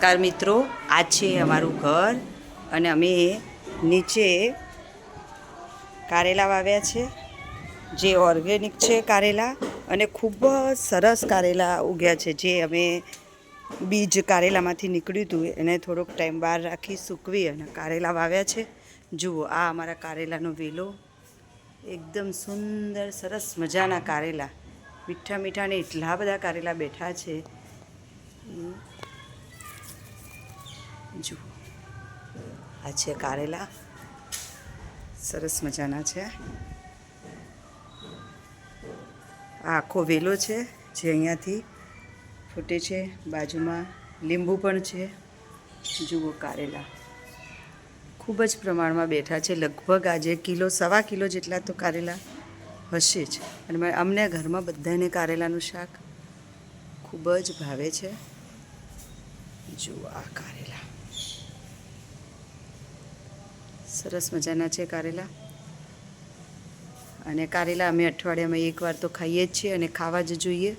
નમસ્કાર મિત્રો, આ છે અમારું ઘર અને અમે નીચે કારેલા વાવ્યા છે જે ઓર્ગેનિક છે કારેલા અને ખૂબ જ સરસ કારેલા ઉગ્યા છે. જે અમે બીજ કારેલામાંથી નીકળ્યું હતું એને થોડોક ટાઈમ બહાર રાખી સૂકવી અને કારેલા વાવ્યા છે. જુઓ, આ અમારા કારેલાનો વેલો એકદમ સુંદર સરસ મજાના કારેલા, મીઠા મીઠા ને એટલા બધા કારેલા બેઠા છે. જુઓ, આ છે કારેલા, સરસ મજાના છે. આ આખો વેલો છે જે અહીંયાથી ફૂટે છે. બાજુમાં લીંબુ પણ છે. જુઓ, કારેલા ખૂબ જ પ્રમાણમાં બેઠા છે. લગભગ આજે કિલો સવા કિલો જેટલા તો કારેલા હશે જ. અને અમને ઘરમાં બધાને કારેલાનું શાક ખૂબ જ ભાવે છે. જુઓ, આ કારેલા સરસ મજાના છે કારેલા. અને કારેલા અમે અઠવાડિયામાં એકવાર તો ખાઈએ જ છીએ અને ખાવા જ જોઈએ.